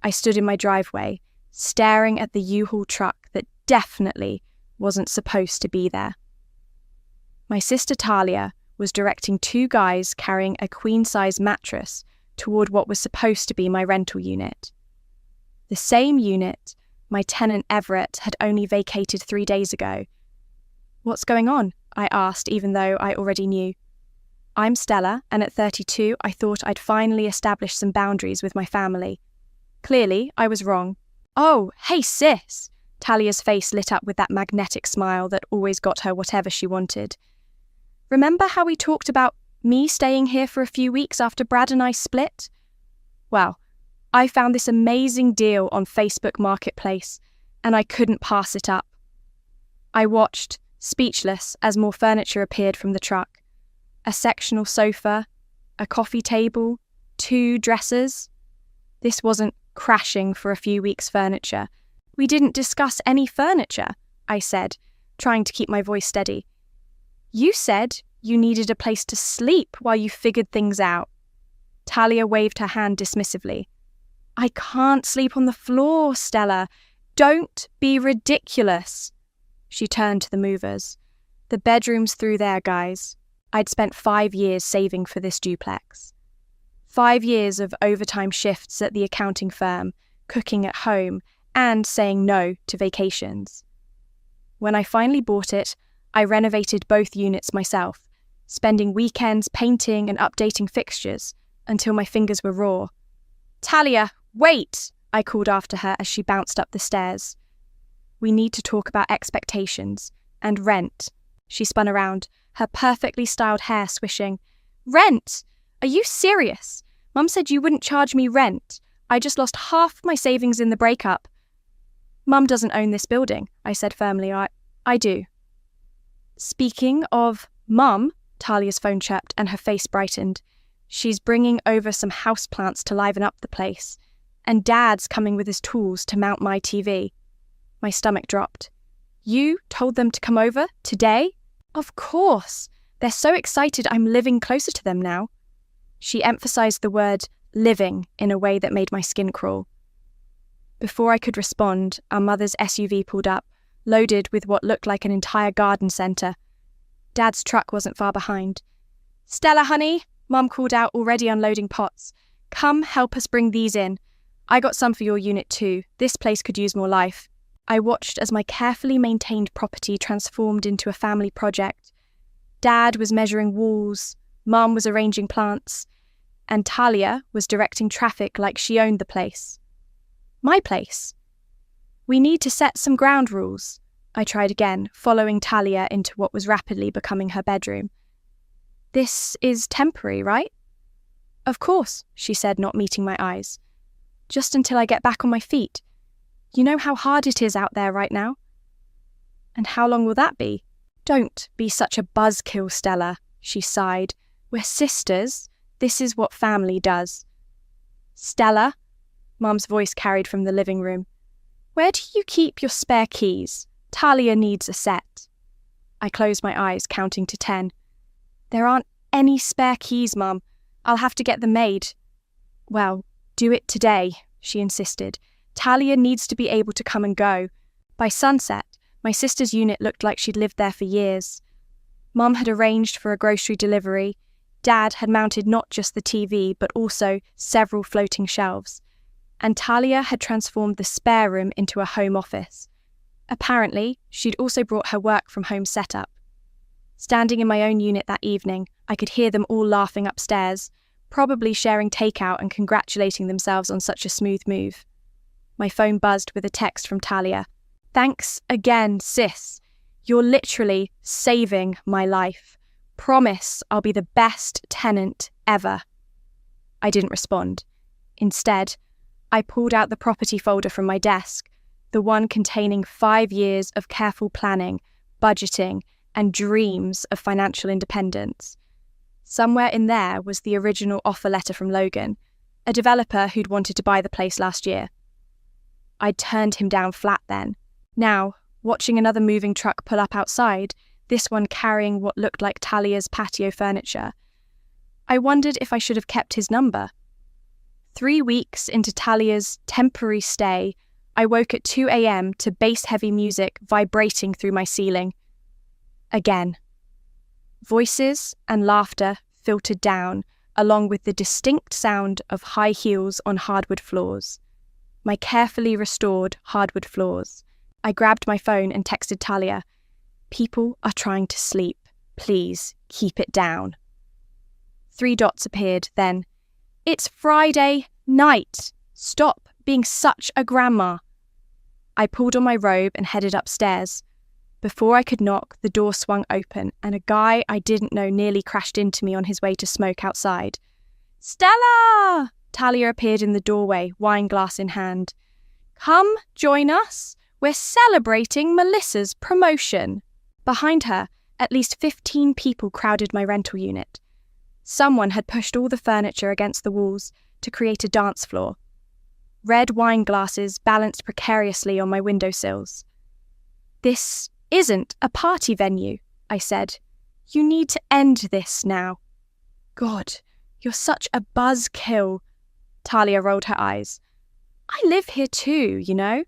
I stood in my driveway, staring at the U-Haul truck that definitely wasn't supposed to be there. My sister Talia was directing two guys carrying a queen-size mattress toward what was supposed to be my rental unit. The same unit my tenant Everett had only vacated 3 days ago. "What's going on?" I asked, even though I already knew. I'm Stella, and at 32, I thought I'd finally established some boundaries with my family. Clearly, I was wrong. "Oh, hey sis!" Talia's face lit up with that magnetic smile that always got her whatever she wanted. "Remember how we talked about me staying here for a few weeks after Brad and I split? Well, I found this amazing deal on Facebook Marketplace, and I couldn't pass it up." I watched, speechless, as more furniture appeared from the truck. A sectional sofa, a coffee table, 2 dressers. This wasn't crashing for a few weeks' furniture. "We didn't discuss any furniture," I said, trying to keep my voice steady. "You said you needed a place to sleep while you figured things out." Talia waved her hand dismissively. "I can't sleep on the floor, Stella. Don't be ridiculous." She turned to the movers. "The bedroom's through there, guys." I'd spent 5 years saving for this duplex. 5 years of overtime shifts at the accounting firm, cooking at home, and saying no to vacations. When I finally bought it, I renovated both units myself, spending weekends painting and updating fixtures until my fingers were raw. "Talia, wait!" I called after her as she bounced up the stairs. "We need to talk about expectations and rent." She spun around, her perfectly styled hair swishing. "Rent? Are you serious? Mum said you wouldn't charge me rent. I just lost half my savings in the breakup." "Mum doesn't own this building," I said firmly. I do." "Speaking of Mum," Talia's phone chirped and her face brightened. "She's bringing over some houseplants to liven up the place. And Dad's coming with his tools to mount my TV." My stomach dropped. "You told them to come over today?" "Of course. They're so excited I'm living closer to them now." She emphasized the word living in a way that made my skin crawl. Before I could respond, our mother's SUV pulled up, loaded with what looked like an entire garden centre. Dad's truck wasn't far behind. "Stella, honey," Mum called out, already unloading pots. "Come help us bring these in. I got some for your unit too. This place could use more life." I watched as my carefully maintained property transformed into a family project. Dad was measuring walls, Mum was arranging plants, and Talia was directing traffic like she owned the place. My place. "We need to set some ground rules," I tried again, following Talia into what was rapidly becoming her bedroom. "This is temporary, right?" "Of course," she said, not meeting my eyes. "Just until I get back on my feet. You know how hard it is out there right now?" "And how long will that be?" "Don't be such a buzzkill, Stella," she sighed. "We're sisters. This is what family does." "Stella," Mum's voice carried from the living room, "where do you keep your spare keys? Talia needs a set." I closed my eyes, counting to 10. "There aren't any spare keys, Mum. I'll have to get them made." "Well, do it today," she insisted. "Talia needs to be able to come and go." By sunset, my sister's unit looked like she'd lived there for years. Mum had arranged for a grocery delivery. Dad had mounted not just the TV, but also several floating shelves. And Talia had transformed the spare room into a home office. Apparently, she'd also brought her work from home setup. Standing in my own unit that evening, I could hear them all laughing upstairs, probably sharing takeout and congratulating themselves on such a smooth move. My phone buzzed with a text from Talia. "Thanks again, sis. You're literally saving my life. Promise I'll be the best tenant ever." I didn't respond. Instead, I pulled out the property folder from my desk, the one containing 5 years of careful planning, budgeting, and dreams of financial independence. Somewhere in there was the original offer letter from Logan, a developer who'd wanted to buy the place last year. I'd turned him down flat then. Now, watching another moving truck pull up outside, this one carrying what looked like Talia's patio furniture, I wondered if I should have kept his number. 3 weeks into Talia's temporary stay, I woke at 2 a.m. to bass-heavy music vibrating through my ceiling. Again. Voices and laughter filtered down, along with the distinct sound of high heels on hardwood floors. My carefully restored hardwood floors. I grabbed my phone and texted Talia, "People are trying to sleep. Please keep it down." 3 dots appeared then. "It's Friday night. Stop being such a grandma." I pulled on my robe and headed upstairs. Before I could knock, the door swung open and a guy I didn't know nearly crashed into me on his way to smoke outside. "Stella!" Talia appeared in the doorway, wine glass in hand. "Come join us. We're celebrating Melissa's promotion." Behind her, at least 15 people crowded my rental unit. Someone had pushed all the furniture against the walls to create a dance floor. Red wine glasses balanced precariously on my windowsills. "This isn't a party venue," I said. "You need to end this now." "God, you're such a buzzkill." Talia rolled her eyes. "I live here too, you know."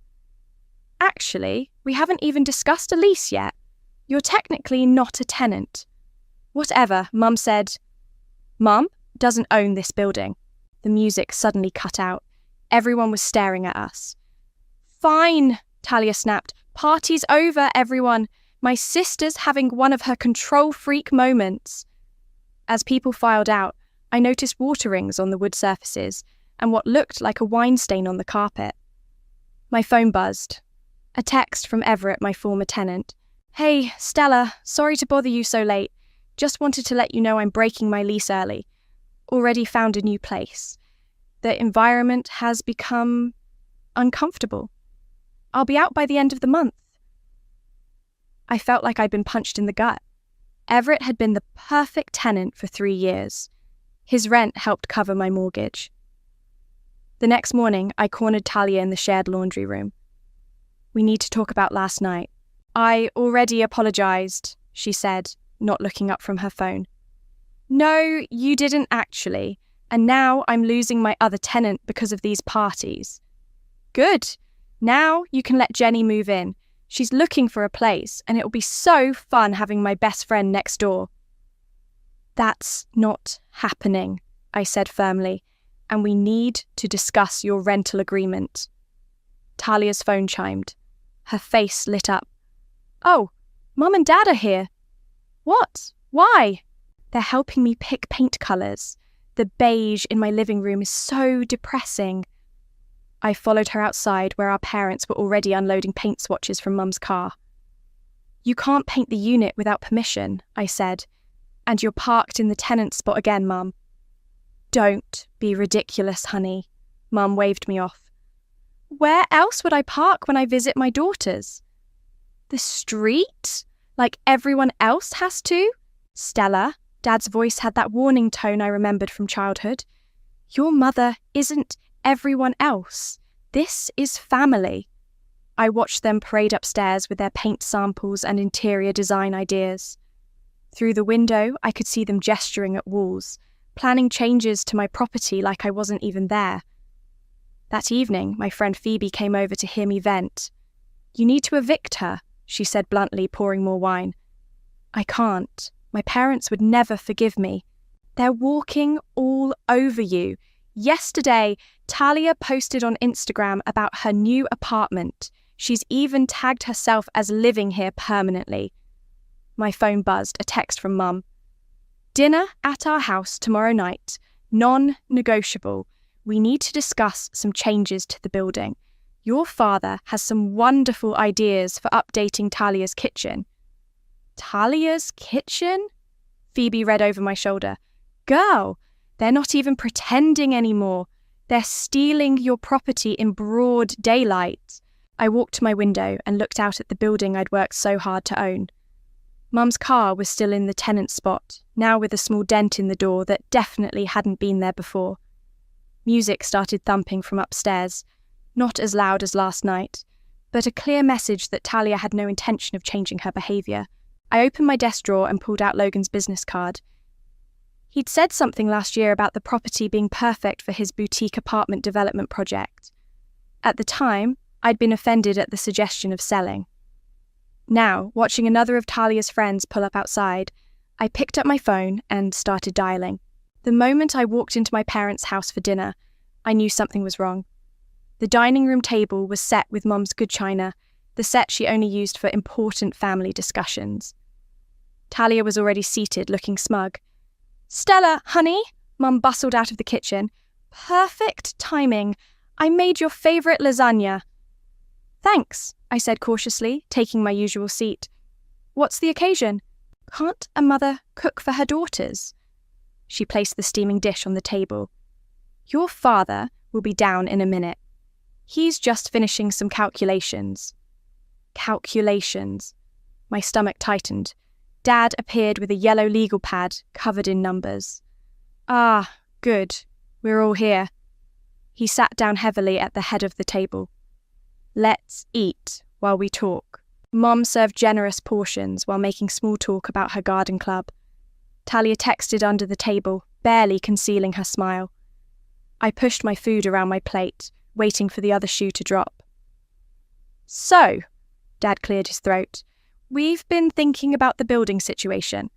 "Actually, we haven't even discussed a lease yet. You're technically not a tenant." "Whatever," Mum said. "Mum doesn't own this building." The music suddenly cut out. Everyone was staring at us. "Fine," Talia snapped. "Party's over, everyone. My sister's having one of her control freak moments." As people filed out, I noticed water rings on the wood surfaces and what looked like a wine stain on the carpet. My phone buzzed. A text from Everett, my former tenant. "Hey, Stella, sorry to bother you so late. Just wanted to let you know I'm breaking my lease early. Already found a new place. The environment has become uncomfortable. I'll be out by the end of the month." I felt like I'd been punched in the gut. Everett had been the perfect tenant for 3 years. His rent helped cover my mortgage. The next morning, I cornered Talia in the shared laundry room. "We need to talk about last night." "I already apologized," she said, not looking up from her phone. "No, you didn't actually. And now I'm losing my other tenant because of these parties." "Good. Now you can let Jenny move in. She's looking for a place, and it'll be so fun having my best friend next door." "That's not happening," I said firmly, "and we need to discuss your rental agreement." Talia's phone chimed. Her face lit up. "Oh, Mum and Dad are here." "What? Why?" "They're helping me pick paint colours. The beige in my living room is so depressing." I followed her outside where our parents were already unloading paint swatches from Mum's car. "You can't paint the unit without permission," I said. "And you're parked in the tenant spot again, Mum." "Don't be ridiculous, honey." Mum waved me off. "Where else would I park when I visit my daughters?" "The street? Like everyone else has to?" "Stella," Dad's voice had that warning tone I remembered from childhood. "Your mother isn't everyone else. This is family." I watched them parade upstairs with their paint samples and interior design ideas. Through the window, I could see them gesturing at walls, planning changes to my property like I wasn't even there. That evening, my friend Phoebe came over to hear me vent. "You need to evict her," she said bluntly, pouring more wine. "I can't. My parents would never forgive me. They're walking all over you. Yesterday, Talia posted on Instagram about her new apartment. She's even tagged herself as living here permanently." My phone buzzed, a text from Mum. "Dinner at our house tomorrow night. Non-negotiable. We need to discuss some changes to the building. Your father has some wonderful ideas for updating Talia's kitchen." "Talia's kitchen?" Phoebe read over my shoulder. "Girl, they're not even pretending anymore. They're stealing your property in broad daylight." I walked to my window and looked out at the building I'd worked so hard to own. Mum's car was still in the tenant spot, now with a small dent in the door that definitely hadn't been there before. Music started thumping from upstairs, not as loud as last night, but a clear message that Talia had no intention of changing her behaviour. I opened my desk drawer and pulled out Logan's business card. He'd said something last year about the property being perfect for his boutique apartment development project. At the time, I'd been offended at the suggestion of selling. Now, watching another of Talia's friends pull up outside, I picked up my phone and started dialing. The moment I walked into my parents' house for dinner, I knew something was wrong. The dining room table was set with Mum's good china, the set she only used for important family discussions. Talia was already seated, looking smug. "Stella, honey," Mum bustled out of the kitchen. "Perfect timing. I made your favourite lasagna." "Thanks," I said cautiously, taking my usual seat. "What's the occasion? Can't a mother cook for her daughters?" She placed the steaming dish on the table. "Your father will be down in a minute. He's just finishing some calculations." Calculations. My stomach tightened. Dad appeared with a yellow legal pad covered in numbers. "Ah, good. We're all here." He sat down heavily at the head of the table. "Let's eat while we talk." Mom served generous portions while making small talk about her garden club. Talia texted under the table, barely concealing her smile. I pushed my food around my plate, waiting for the other shoe to drop. "So," Dad cleared his throat, "we've been thinking about the building situation."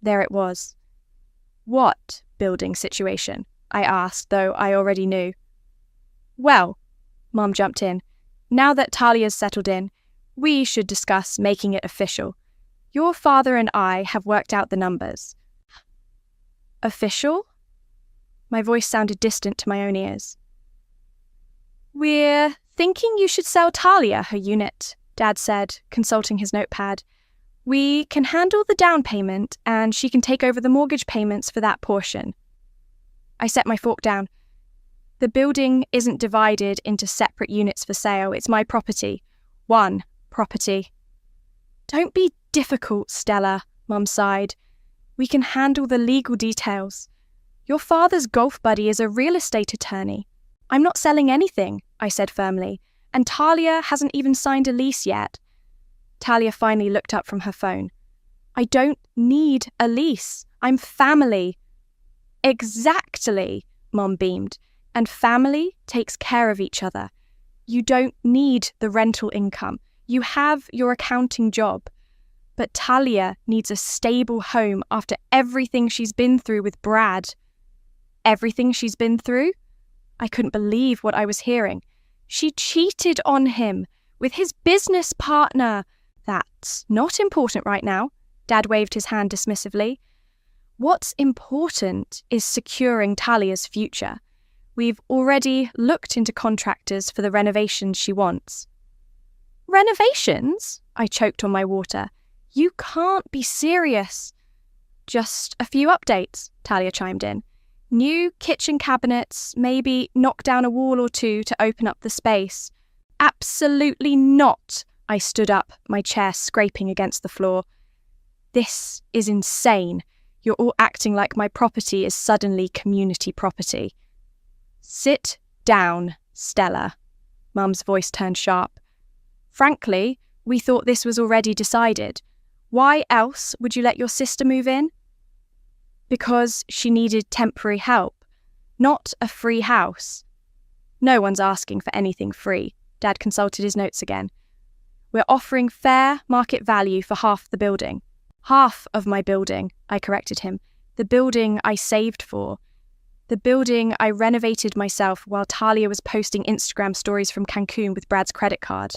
There it was. "What building situation?" I asked, though I already knew. "Well," Mom jumped in, "now that Talia's settled in, we should discuss making it official. Your father and I have worked out the numbers." "Official?" My voice sounded distant to my own ears. "We're thinking you should sell Talia her unit," Dad said, consulting his notepad. "We can handle the down payment and she can take over the mortgage payments for that portion." I set my fork down. "The building isn't divided into separate units for sale. It's my property. One property." "Don't be difficult, Stella," Mum sighed. "We can handle the legal details. Your father's golf buddy is a real estate attorney." "I'm not selling anything," I said firmly, "and Talia hasn't even signed a lease yet." Talia finally looked up from her phone. "I don't need a lease. I'm family." "Exactly," Mom beamed. "And family takes care of each other. You don't need the rental income. You have your accounting job. But Talia needs a stable home after everything she's been through with Brad." Everything she's been through? I couldn't believe what I was hearing. She cheated on him with his business partner. "That's not important right now," Dad waved his hand dismissively. "What's important is securing Talia's future. We've already looked into contractors for the renovations she wants." "Renovations?" I choked on my water. "You can't be serious." "Just a few updates," Talia chimed in. "New kitchen cabinets, maybe knock down a wall or two to open up the space." "Absolutely not." I stood up, my chair scraping against the floor. "This is insane. You're all acting like my property is suddenly community property." "Sit down, Stella." Mum's voice turned sharp. "Frankly, we thought this was already decided. Why else would you let your sister move in?" "Because she needed temporary help, not a free house." "No one's asking for anything free." Dad consulted his notes again. "We're offering fair market value for half the building." "Half of my building," I corrected him. "The building I saved for. The building I renovated myself while Talia was posting Instagram stories from Cancun with Brad's credit card."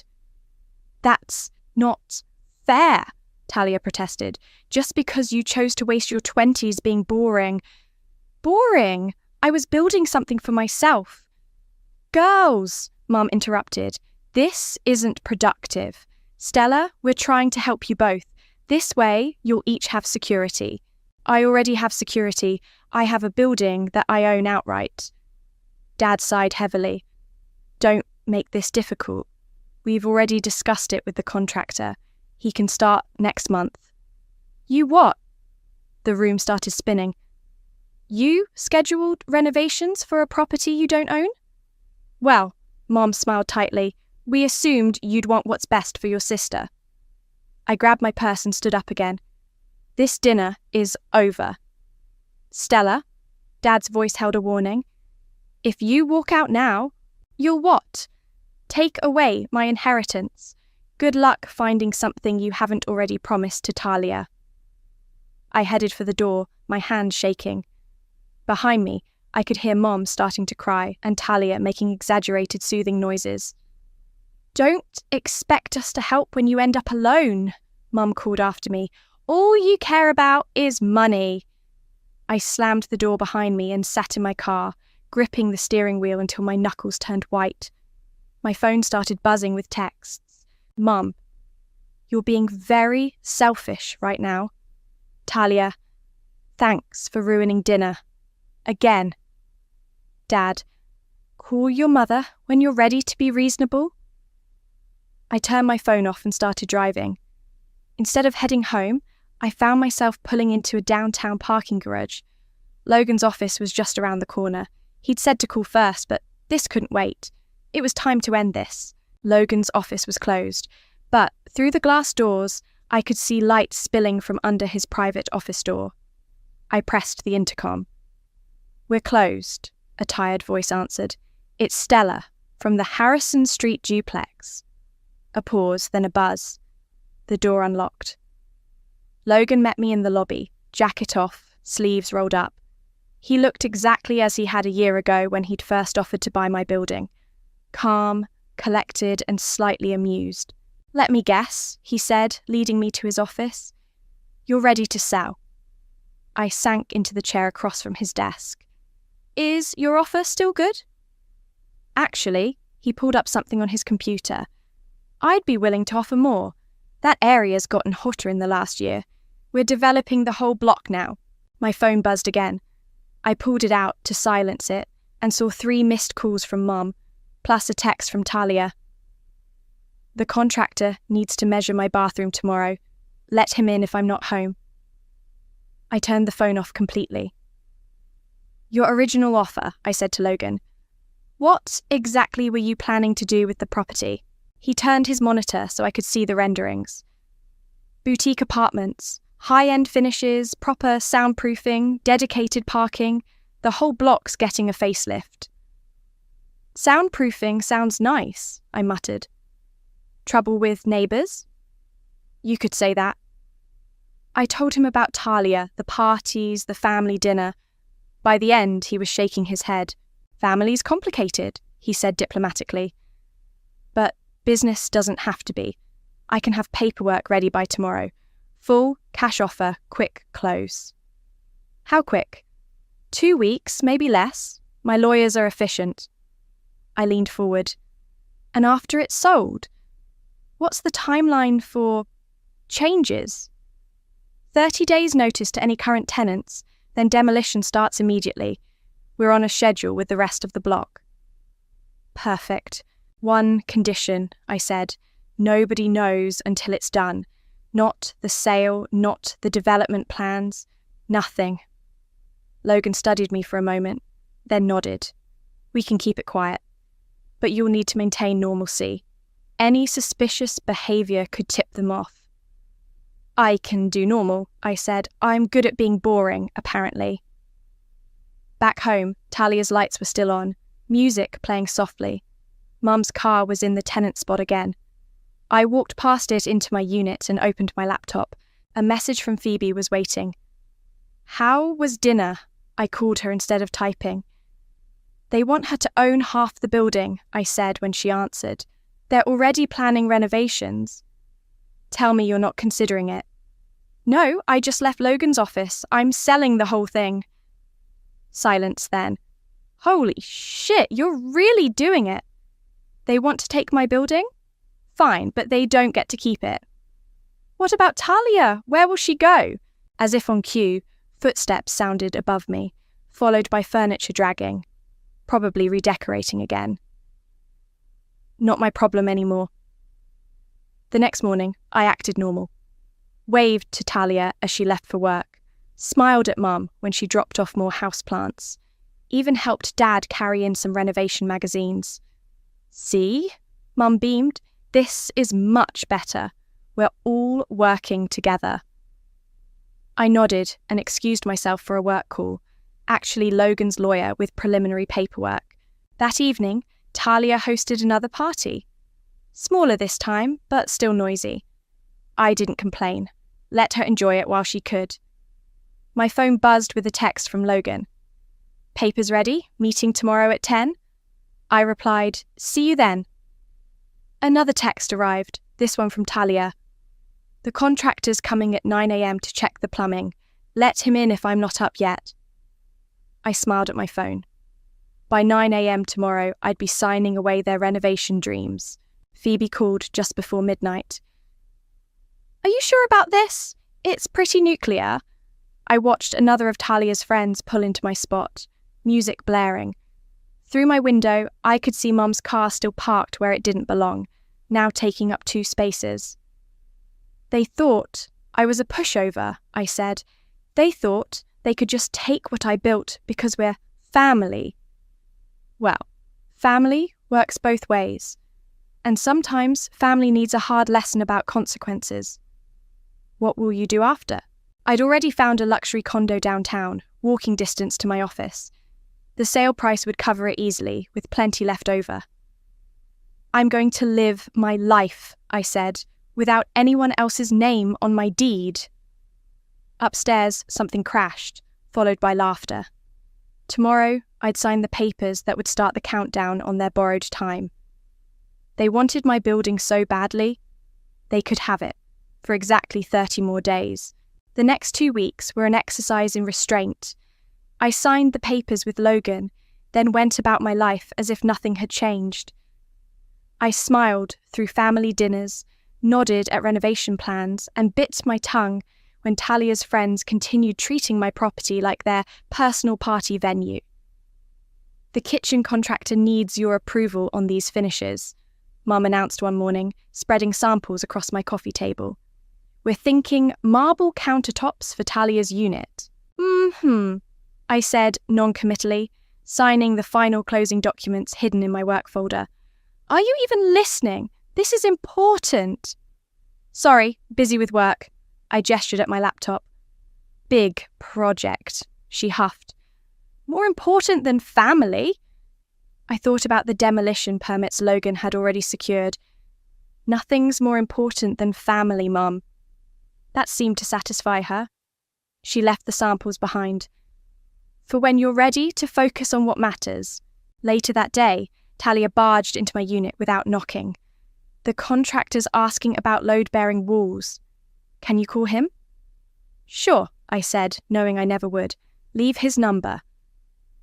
"That's not fair," Talia protested. "Just because you chose to waste your 20s being boring." "Boring? I was building something for myself." "Girls," Mum interrupted, "this isn't productive. Stella, we're trying to help you both. This way, you'll each have security." "I already have security. I have a building that I own outright." Dad sighed heavily. "Don't make this difficult. We've already discussed it with the contractor. He can start next month." "You what?" The room started spinning. "You scheduled renovations for a property you don't own?" "Well," Mom smiled tightly, "we assumed you'd want what's best for your sister." I grabbed my purse and stood up again. "This dinner is over." Stella, Dad's voice held a warning. If you walk out now, you'll what? Take away my inheritance. Good luck finding something you haven't already promised to Talia. I headed for the door, my hand shaking. Behind me, I could hear Mom starting to cry and Talia making exaggerated soothing noises. Don't expect us to help when you end up alone, Mum called after me. All you care about is money. I slammed the door behind me and sat in my car, gripping the steering wheel until my knuckles turned white. My phone started buzzing with texts. Mum, you're being very selfish right now. Talia, thanks for ruining dinner. Again. Dad, call your mother when you're ready to be reasonable. I turned my phone off and started driving. Instead of heading home, I found myself pulling into a downtown parking garage. Logan's office was just around the corner. He'd said to call first, but this couldn't wait. It was time to end this. Logan's office was closed, but through the glass doors, I could see light spilling from under his private office door. I pressed the intercom. We're closed, a tired voice answered. It's Stella, from the Harrison Street duplex. A pause, then a buzz. The door unlocked. Logan met me in the lobby, jacket off, sleeves rolled up. He looked exactly as he had a year ago when he'd first offered to buy my building. Calm, collected, and slightly amused. Let me guess, he said, leading me to his office. You're ready to sell. I sank into the chair across from his desk. Is your offer still good? Actually, he pulled up something on his computer. I'd be willing to offer more. That area's gotten hotter in the last year. We're developing the whole block now. My phone buzzed again. I pulled it out to silence it and saw 3 missed calls from Mom, plus a text from Talia. The contractor needs to measure my bathroom tomorrow. Let him in if I'm not home. I turned the phone off completely. Your original offer, I said to Logan. What exactly were you planning to do with the property? He turned his monitor so I could see the renderings. Boutique apartments, high-end finishes, proper soundproofing, dedicated parking. The whole block's getting a facelift. Soundproofing sounds nice, I muttered. Trouble with neighbours? You could say that. I told him about Talia, the parties, the family dinner. By the end, he was shaking his head. Family's complicated, he said diplomatically. But business doesn't have to be. I can have paperwork ready by tomorrow. Full, cash offer, quick close. How quick? 2 weeks, maybe less. My lawyers are efficient. I leaned forward. And after it's sold? What's the timeline for changes? 30 days notice to any current tenants, then demolition starts immediately. We're on a schedule with the rest of the block. Perfect. One condition, I said. Nobody knows until it's done. Not the sale, not the development plans, nothing. Logan studied me for a moment, then nodded. We can keep it quiet. But you'll need to maintain normalcy. Any suspicious behaviour could tip them off. I can do normal, I said. I'm good at being boring, apparently. Back home, Talia's lights were still on, music playing softly. Mum's car was in the tenant spot again. I walked past it into my unit and opened my laptop. A message from Phoebe was waiting. How was dinner? I called her instead of typing. They want her to own half the building, I said when she answered. They're already planning renovations. Tell me you're not considering it. No, I just left Logan's office. I'm selling the whole thing. Silence then. Holy shit, you're really doing it. They want to take my building? Fine, but they don't get to keep it. What about Talia? Where will she go? As if on cue, footsteps sounded above me, followed by furniture dragging. Probably redecorating again. Not my problem anymore. The next morning, I acted normal. Waved to Talia as she left for work. Smiled at Mum when she dropped off more houseplants. Even helped Dad carry in some renovation magazines. See? Mum beamed. This is much better. We're all working together. I nodded and excused myself for a work call, actually Logan's lawyer with preliminary paperwork. That evening, Talia hosted another party. Smaller this time, but still noisy. I didn't complain. Let her enjoy it while she could. My phone buzzed with a text from Logan. "Papers ready? Meeting tomorrow at 10?" I replied, "See you then." Another text arrived, this one from Talia. "The contractor's coming at 9 a.m. to check the plumbing. Let him in if I'm not up yet." I smiled at my phone. By 9 a.m. tomorrow, I'd be signing away their renovation dreams. Phoebe called just before midnight. "Are you sure about this? It's pretty nuclear." I watched another of Talia's friends pull into my spot, music blaring. Through my window, I could see Mum's car still parked where it didn't belong, now taking up 2 spaces. "They thought I was a pushover," I said. "They thought they could just take what I built because we're family." Well, family works both ways. And sometimes family needs a hard lesson about consequences. What will you do after? I'd already found a luxury condo downtown, walking distance to my office. The sale price would cover it easily, with plenty left over. "I'm going to live my life," I said, "without anyone else's name on my deed." Upstairs, something crashed, followed by laughter. Tomorrow, I'd sign the papers that would start the countdown on their borrowed time. They wanted my building so badly, they could have it, for exactly 30 more days. The next 2 weeks were an exercise in restraint. I signed the papers with Logan, then went about my life as if nothing had changed. I smiled through family dinners, nodded at renovation plans, and bit my tongue when Talia's friends continued treating my property like their personal party venue. "The kitchen contractor needs your approval on these finishes," Mum announced one morning, spreading samples across my coffee table. "We're thinking marble countertops for Talia's unit." I said non-committally, signing the final closing documents hidden in my work folder. "Are you even listening? This is important." "Sorry, busy with work." I gestured at my laptop. "Big project," she huffed. "More important than family." I thought about the demolition permits Logan had already secured. "Nothing's more important than family, Mum." That seemed to satisfy her. She left the samples behind. "For when you're ready to focus on what matters." Later that day, Talia barged into my unit without knocking. "The contractor's asking about load-bearing walls. Can you call him?" "Sure," I said, knowing I never would. "Leave his number."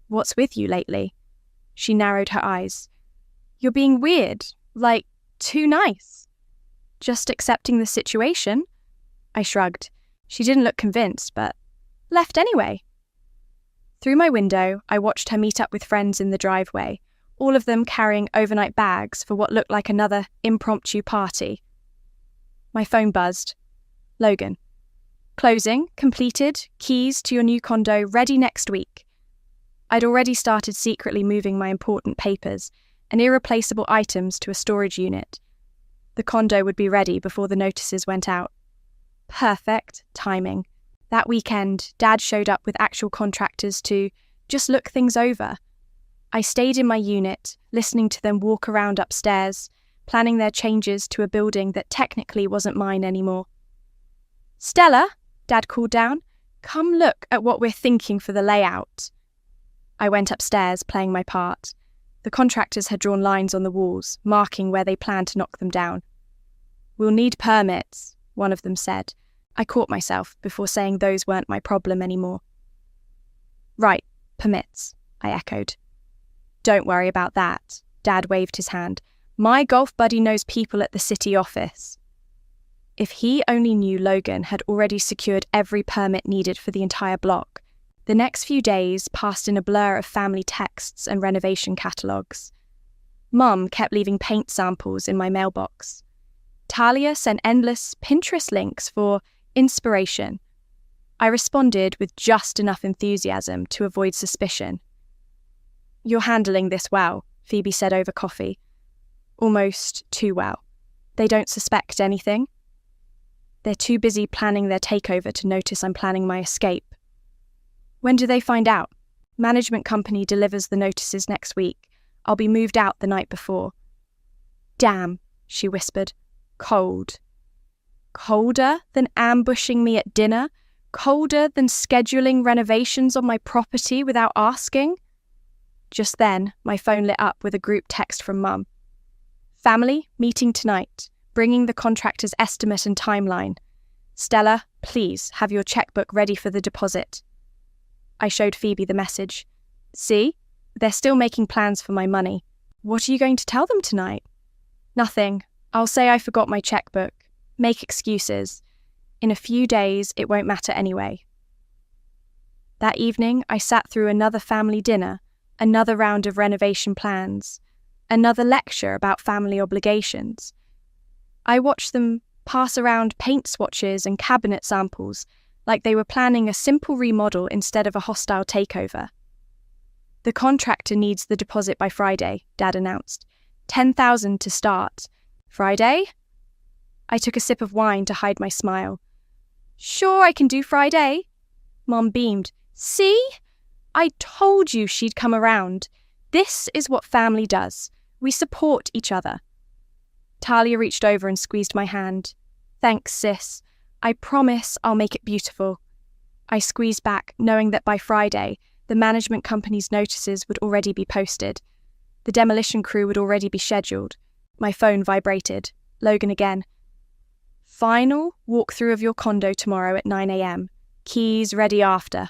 "What's with you lately?" She narrowed her eyes. "You're being weird, like, too nice." "Just accepting the situation." I shrugged. She didn't look convinced, but left anyway. Through my window, I watched her meet up with friends in the driveway, all of them carrying overnight bags for what looked like another impromptu party. My phone buzzed. Logan. "Closing, completed, keys to your new condo ready next week." I'd already started secretly moving my important papers and irreplaceable items to a storage unit. The condo would be ready before the notices went out. Perfect timing. That weekend, Dad showed up with actual contractors to just look things over. I stayed in my unit, listening to them walk around upstairs, planning their changes to a building that technically wasn't mine anymore. "Stella," Dad called down, "come look at what we're thinking for the layout." I went upstairs, playing my part. The contractors had drawn lines on the walls, marking where they planned to knock them down. "We'll need permits," one of them said. I caught myself before saying those weren't my problem anymore. "Right, permits," I echoed. "Don't worry about that," Dad waved his hand. "My golf buddy knows people at the city office." If he only knew Logan had already secured every permit needed for the entire block. The next few days passed in a blur of family texts and renovation catalogues. Mum kept leaving paint samples in my mailbox. Talia sent endless Pinterest links for inspiration. I responded with just enough enthusiasm to avoid suspicion. "You're handling this well," Phoebe said over coffee. "Almost too well. They don't suspect anything?" They're too busy planning their takeover to notice I'm planning my escape. When do they find out? Management company delivers the notices next week. I'll be moved out the night before. Damn, she whispered. Cold. Colder than ambushing me at dinner? Colder than scheduling renovations on my property without asking? Just then, my phone lit up with a group text from Mum. Family, meeting tonight, bringing the contractor's estimate and timeline. Stella, please have your checkbook ready for the deposit. I showed Phoebe the message. See? They're still making plans for my money. What are you going to tell them tonight? Nothing. I'll say I forgot my checkbook. Make excuses. In a few days, it won't matter anyway. That evening, I sat through another family dinner, another round of renovation plans, another lecture about family obligations. I watched them pass around paint swatches and cabinet samples like they were planning a simple remodel instead of a hostile takeover. The contractor needs the deposit by Friday, Dad announced. 10,000 to start. Friday? I took a sip of wine to hide my smile. Sure, I can do Friday. Mom beamed. See? I told you she'd come around. This is what family does. We support each other. Talia reached over and squeezed my hand. Thanks, sis. I promise I'll make it beautiful. I squeezed back, knowing that by Friday, the management company's notices would already be posted. The demolition crew would already be scheduled. My phone vibrated. Logan again. Final walkthrough of your condo tomorrow at 9 a.m. Keys ready after.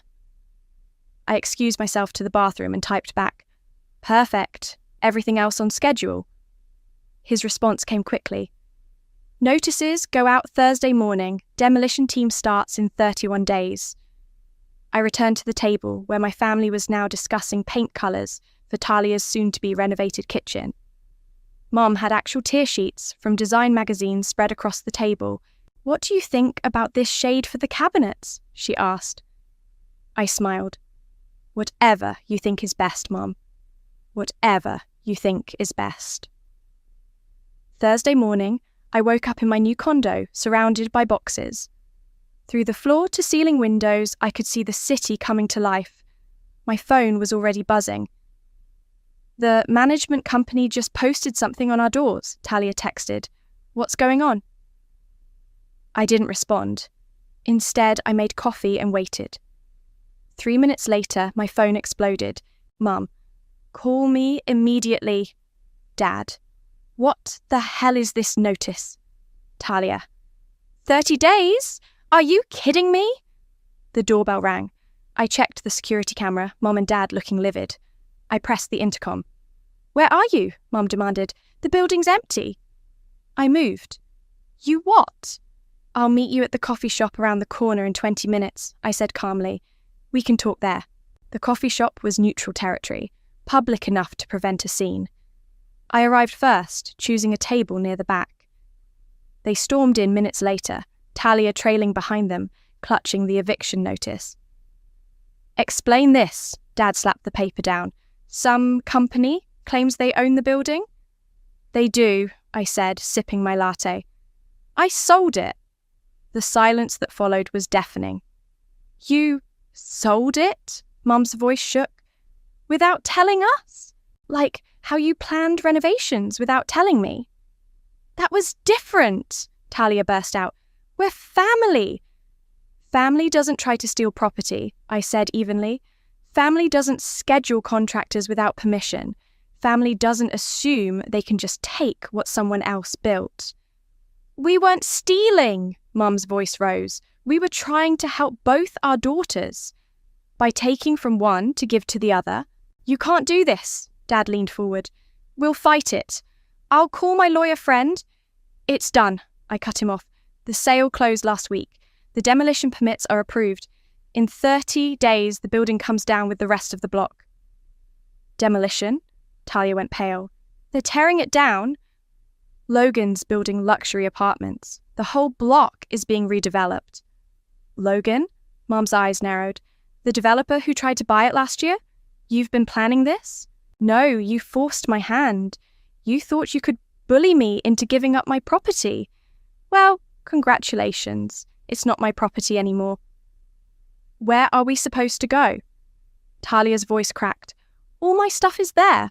I excused myself to the bathroom and typed back, Perfect. Everything else on schedule? His response came quickly. Notices go out Thursday morning. Demolition team starts in 31 days. I returned to the table where my family was now discussing paint colours for Talia's soon-to-be renovated kitchen. Mom had actual tear sheets from design magazines spread across the table. What do you think about this shade for the cabinets? She asked. I smiled. Whatever you think is best, Mom. Whatever you think is best. Thursday morning, I woke up in my new condo, surrounded by boxes. Through the floor-to-ceiling windows, I could see the city coming to life. My phone was already buzzing. The management company just posted something on our doors, Talia texted. What's going on? I didn't respond. Instead, I made coffee and waited. 3 minutes later, my phone exploded. Mum, call me immediately. Dad, what the hell is this notice? Talia, 30 days? Are you kidding me? The doorbell rang. I checked the security camera, Mom and Dad looking livid. I pressed the intercom. Where are you? Mum demanded. The building's empty. I moved. You what? I'll meet you at the coffee shop around the corner in 20 minutes, I said calmly. We can talk there. The coffee shop was neutral territory, public enough to prevent a scene. I arrived first, choosing a table near the back. They stormed in minutes later, Talia trailing behind them, clutching the eviction notice. Explain this, Dad slapped the paper down. Some company claims they own the building? They do, I said, sipping my latte. I sold it. The silence that followed was deafening. You sold it? Mum's voice shook. Without telling us? Like how you planned renovations without telling me? That was different, Talia burst out. We're family. Family doesn't try to steal property, I said evenly. Family doesn't schedule contractors without permission. Family doesn't assume they can just take what someone else built. We weren't stealing, Mum's voice rose. We were trying to help both our daughters. By taking from one to give to the other. You can't do this, Dad leaned forward. We'll fight it. I'll call my lawyer friend. It's done, I cut him off. The sale closed last week. The demolition permits are approved. In 30 days, the building comes down with the rest of the block. Demolition? Talia went pale. They're tearing it down. Logan's building luxury apartments. The whole block is being redeveloped. Logan? Mom's eyes narrowed. The developer who tried to buy it last year? You've been planning this? No, you forced my hand. You thought you could bully me into giving up my property. Well, Congratulations, it's not my property anymore. Where are we supposed to go? Talia's voice cracked. All my stuff is there.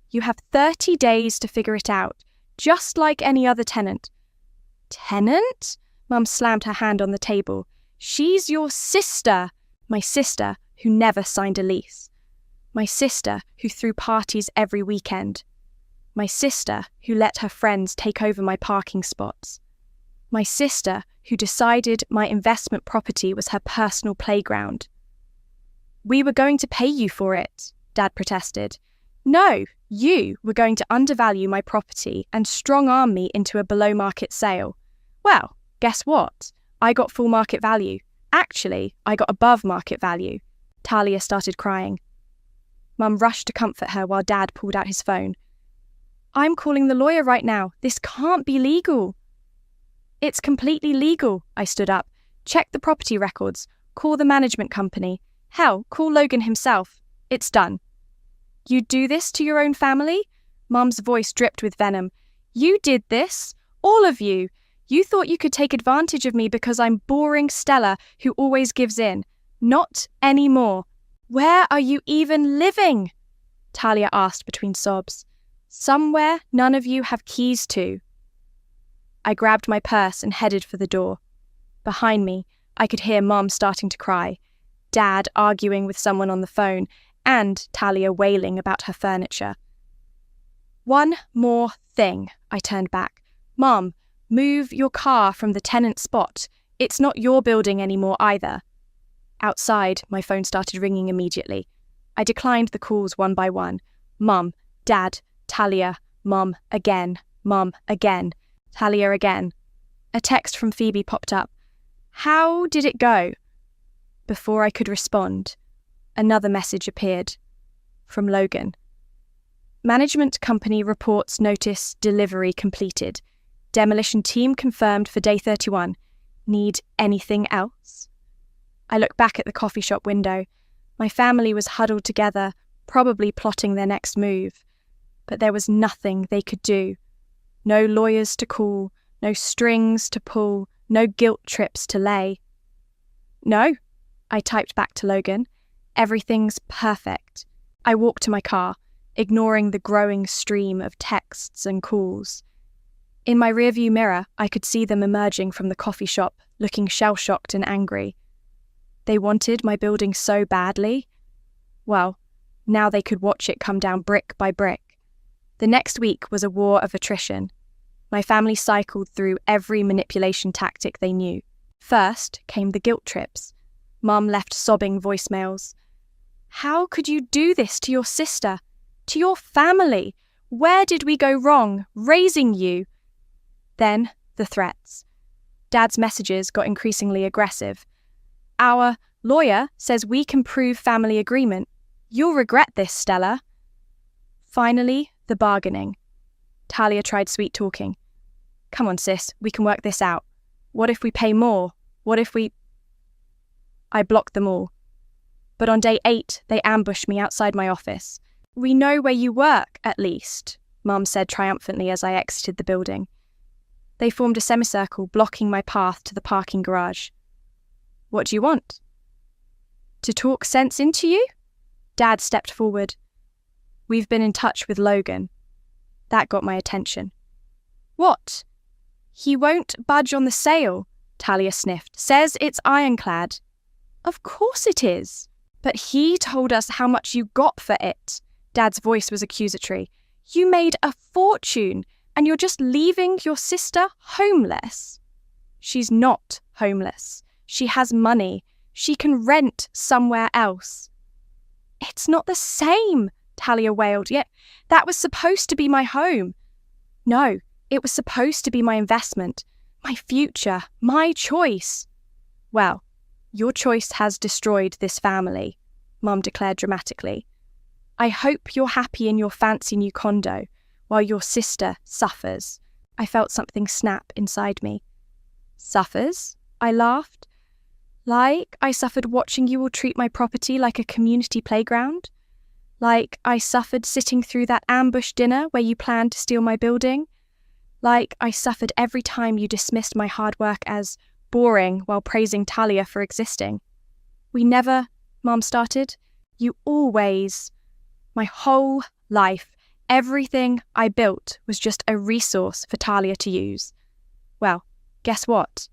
You have 30 days to figure it out, just like any other tenant. Tenant? Mum slammed her hand on the table. She's your sister. My sister, who never signed a lease. My sister, who threw parties every weekend. My sister, who let her friends take over my parking spots. My sister, who decided my investment property was her personal playground. We were going to pay you for it, Dad protested. No, you were going to undervalue my property and strong-arm me into a below-market sale. Well, guess what? I got full market value. Actually, I got above market value. Talia started crying. Mum rushed to comfort her while Dad pulled out his phone. I'm calling the lawyer right now. This can't be legal. It's completely legal, I stood up. Check the property records. Call the management company. Hell, call Logan himself. It's done. You do this to your own family? Mum's voice dripped with venom. You did this? All of you. You thought you could take advantage of me because I'm boring Stella who always gives in. Not anymore. Where are you even living? Talia asked between sobs. Somewhere none of you have keys to. I grabbed my purse and headed for the door. Behind me, I could hear Mum starting to cry, Dad arguing with someone on the phone, and Talia wailing about her furniture. One more thing, I turned back. Mum, move your car from the tenant spot. It's not your building anymore either. Outside, my phone started ringing immediately. I declined the calls one by one. Mum, Dad, Talia, Mum again, Talia again. A text from Phoebe popped up. How did it go? Before I could respond, another message appeared. From Logan. Management company reports notice delivery completed. Demolition team confirmed for day 31. Need anything else? I looked back at the coffee shop window. My family was huddled together, probably plotting their next move. But there was nothing they could do. No lawyers to call, no strings to pull, no guilt trips to lay. No, I typed back to Logan. Everything's perfect. I walked to my car, ignoring the growing stream of texts and calls. In my rearview mirror, I could see them emerging from the coffee shop, looking shell-shocked and angry. They wanted my building so badly. Well, now they could watch it come down brick by brick. The next week was a war of attrition. My family cycled through every manipulation tactic they knew. First came the guilt trips. Mum left sobbing voicemails. How could you do this to your sister? To your family? Where did we go wrong, raising you? Then the threats. Dad's messages got increasingly aggressive. Our lawyer says we can prove family agreement. You'll regret this, Stella. Finally, the bargaining. Talia tried sweet-talking. Come on, sis, we can work this out. What if we pay more? What if we... I blocked them all. But on day 8, they ambushed me outside my office. We know where you work, at least, Mum said triumphantly as I exited the building. They formed a semicircle, blocking my path to the parking garage. What do you want? To talk sense into you? Dad stepped forward. We've been in touch with Logan. That got my attention. What? He won't budge on the sale, Talia sniffed. Says it's ironclad. Of course it is. But he told us how much you got for it. Dad's voice was accusatory. You made a fortune, and you're just leaving your sister homeless. She's not homeless. She has money. She can rent somewhere else. It's not the same, Talia wailed. Yet that was supposed to be my home. No, it was supposed to be my investment, my future, my choice. Well, your choice has destroyed this family, Mum declared dramatically. I hope you're happy in your fancy new condo, while your sister suffers. I felt something snap inside me. Suffers? I laughed. Like I suffered watching you all treat my property like a community playground? Like I suffered sitting through that ambush dinner where you planned to steal my building? Like I suffered every time you dismissed my hard work as boring while praising Talia for existing. We never, Mom started. You always. My whole life, everything I built was just a resource for Talia to use. Well, guess what?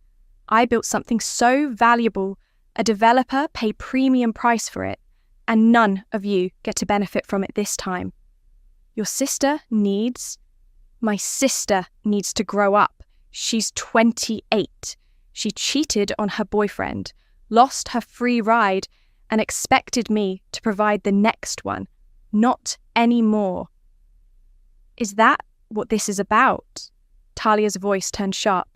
I built something so valuable, a developer paid premium price for it, and none of you get to benefit from it this time. My sister needs to grow up. She's 28. She cheated on her boyfriend, lost her free ride, and expected me to provide the next one. Not anymore. Is that what this is about? Talia's voice turned sharp.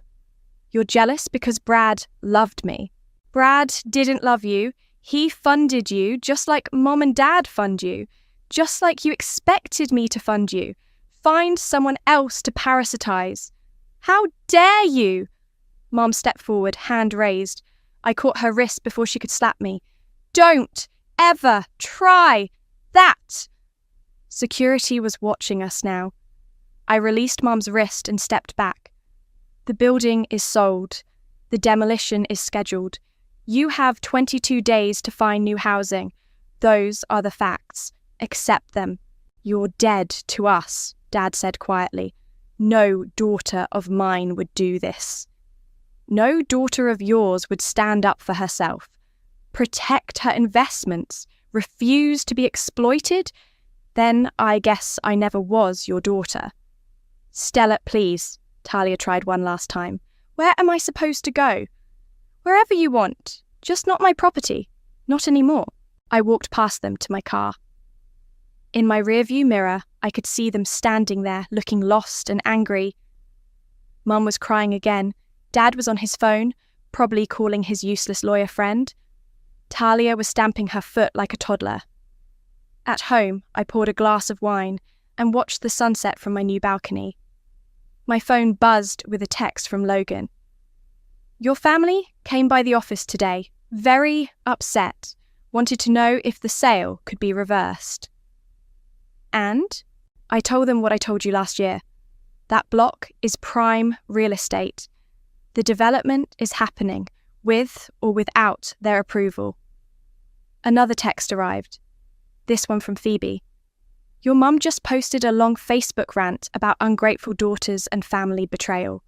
You're jealous because Brad loved me. Brad didn't love you. He funded you just like Mom and Dad fund you, just like you expected me to fund you. Find someone else to parasitize. How dare you? Mom stepped forward, hand raised. I caught her wrist before she could slap me. Don't ever try that. Security was watching us now. I released Mom's wrist and stepped back. The building is sold. The demolition is scheduled. You have 22 days to find new housing. Those are the facts. Accept them. You're dead to us, Dad said quietly. No daughter of mine would do this. No daughter of yours would stand up for herself, protect her investments, refuse to be exploited. Then I guess I never was your daughter. Stella, please, Talia tried one last time. Where am I supposed to go? Wherever you want, just not my property. Not anymore. I walked past them to my car. In my rearview mirror, I could see them standing there, looking lost and angry. Mum was crying again. Dad was on his phone, probably calling his useless lawyer friend. Talia was stamping her foot like a toddler. At home, I poured a glass of wine and watched the sunset from my new balcony. My phone buzzed with a text from Logan. Your family came by the office today, very upset, wanted to know if the sale could be reversed. And I told them what I told you last year. That block is prime real estate. The development is happening, with or without their approval. Another text arrived. This one from Phoebe. Your mum just posted a long Facebook rant about ungrateful daughters and family betrayal.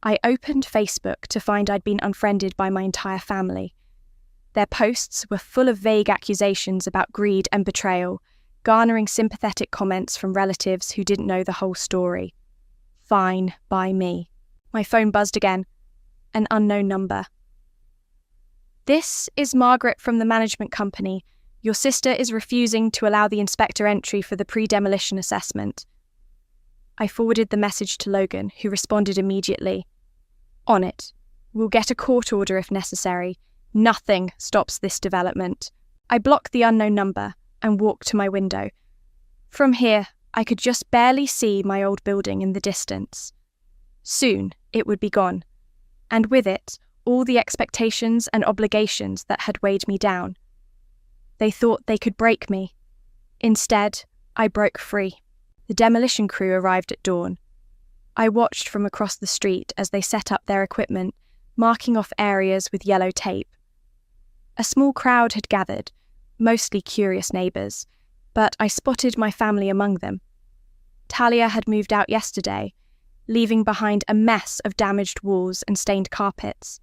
I opened Facebook to find I'd been unfriended by my entire family. Their posts were full of vague accusations about greed and betrayal, garnering sympathetic comments from relatives who didn't know the whole story. Fine by me. My phone buzzed again. An unknown number. This is Margaret from the management company. Your sister is refusing to allow the inspector entry for the pre-demolition assessment. I forwarded the message to Logan, who responded immediately. On it. We'll get a court order if necessary. Nothing stops this development. I blocked the unknown number and walked to my window. From here, I could just barely see my old building in the distance. Soon, it would be gone. And with it, all the expectations and obligations that had weighed me down. They thought they could break me. Instead, I broke free. The demolition crew arrived at dawn. I watched from across the street as they set up their equipment, marking off areas with yellow tape. A small crowd had gathered, mostly curious neighbours, but I spotted my family among them. Talia had moved out yesterday, leaving behind a mess of damaged walls and stained carpets.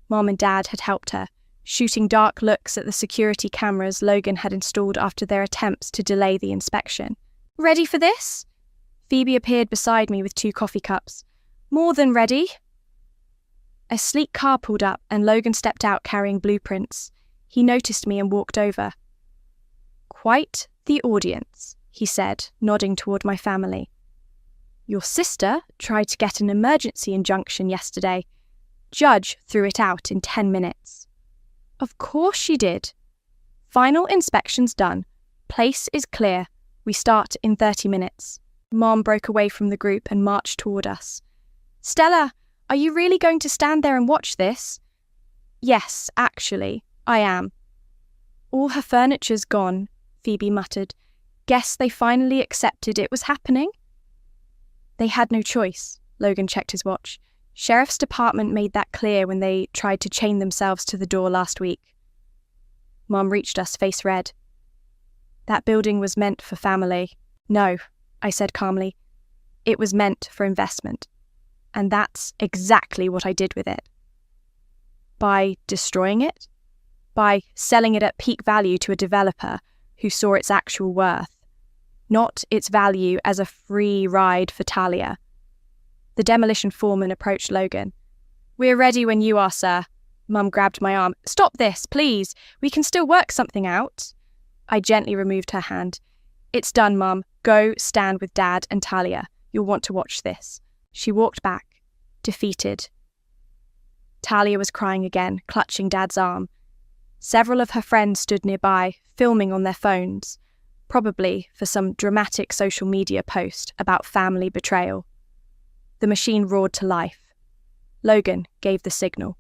Mom and Dad had helped her, shooting dark looks at the security cameras Logan had installed after their attempts to delay the inspection. Ready for this? Phoebe appeared beside me with 2 coffee cups. More than ready. A sleek car pulled up and Logan stepped out carrying blueprints. He noticed me and walked over. Quite the audience, he said, nodding toward my family. Your sister tried to get an emergency injunction yesterday. Judge threw it out in 10 minutes. Of course she did. Final inspection's done. Place is clear. We start in 30 minutes. Mom broke away from the group and marched toward us. Stella, are you really going to stand there and watch this? Yes, actually, I am. All her furniture's gone, Phoebe muttered. Guess they finally accepted it was happening? They had no choice. Logan checked his watch. Sheriff's department made that clear when they tried to chain themselves to the door last week. Mom reached us, face red. That building was meant for family. No, I said calmly. It was meant for investment. And that's exactly what I did with it. By destroying it? By selling it at peak value to a developer who saw its actual worth, not its value as a free ride for Talia. The demolition foreman approached Logan. "We're ready when you are, sir." Mum grabbed my arm. "Stop this, please. We can still work something out." I gently removed her hand. "It's done, Mum. Go stand with Dad and Talia. You'll want to watch this." She walked back, defeated. Talia was crying again, clutching Dad's arm. Several of her friends stood nearby, filming on their phones, probably for some dramatic social media post about family betrayal. The machine roared to life. Logan gave the signal.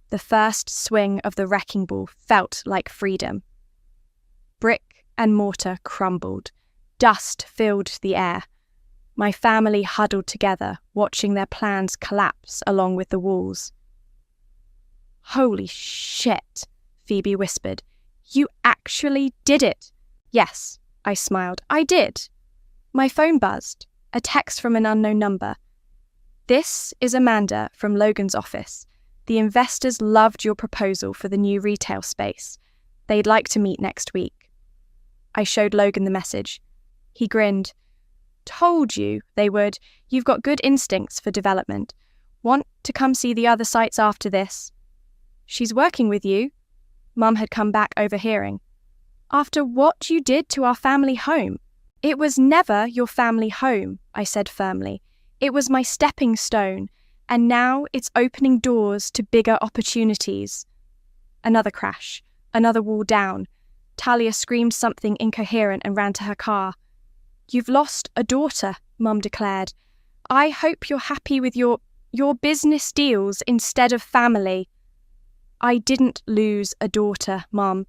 The first swing of the wrecking ball felt like freedom. Brick and mortar crumbled. Dust filled the air. My family huddled together, watching their plans collapse along with the walls. "Holy shit," Phoebe whispered. "You actually did it." "Yes," I smiled. "I did." My phone buzzed. A text from an unknown number. "This is Amanda from Logan's office. The investors loved your proposal for the new retail space. They'd like to meet next week." I showed Logan the message. He grinned. "Told you they would. You've got good instincts for development. Want to come see the other sites after this?" "She's working with you." Mum had come back overhearing. "After what you did to our family home." "It was never your family home," I said firmly. "It was my stepping stone, and now it's opening doors to bigger opportunities." Another crash, another wall down. Talia screamed something incoherent and ran to her car. "You've lost a daughter," Mum declared. "I hope you're happy with your business deals instead of family." "I didn't lose a daughter, Mum.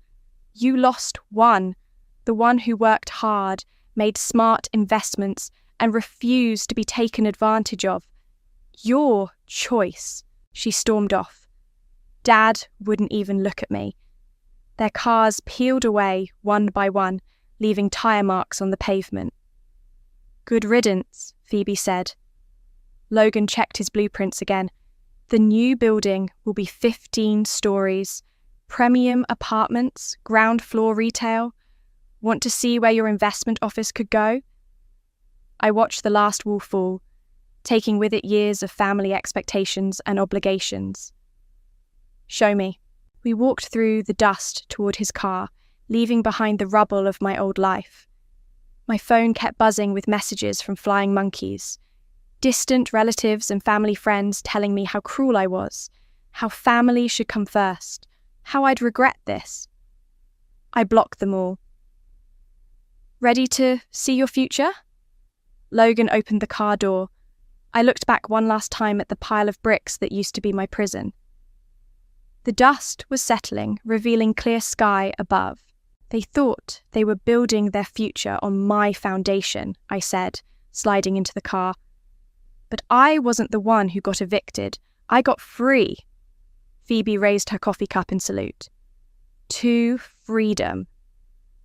You lost one, the one who worked hard, made smart investments, and refused to be taken advantage of. Your choice." She stormed off. Dad wouldn't even look at me. Their cars peeled away one by one, leaving tire marks on the pavement. "Good riddance," Phoebe said. Logan checked his blueprints again. The new building will be 15 stories, premium apartments, ground floor retail. Want to see where your investment office could go? I watched the last wall fall, taking with it years of family expectations and obligations. "Show me." We walked through the dust toward his car, leaving behind the rubble of my old life. My phone kept buzzing with messages from flying monkeys. Distant relatives and family friends telling me how cruel I was, how family should come first, how I'd regret this. I blocked them all. "Ready to see your future?" Logan opened the car door. I looked back one last time at the pile of bricks that used to be my prison. The dust was settling, revealing clear sky above. "They thought they were building their future on my foundation," I said, sliding into the car. "But I wasn't the one who got evicted. I got free." Phoebe raised her coffee cup in salute. "To freedom.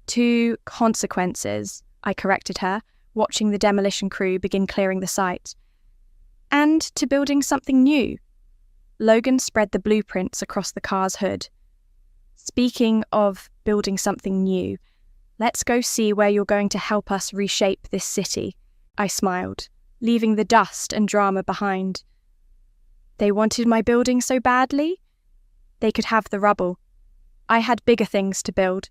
To consequences," I corrected her, watching the demolition crew begin clearing the site. "And to building something new." Logan spread the blueprints across the car's hood. "Speaking of building something new, let's go see where you're going to help us reshape this city." I smiled, leaving the dust and drama behind. They wanted my building so badly? They could have the rubble. I had bigger things to build,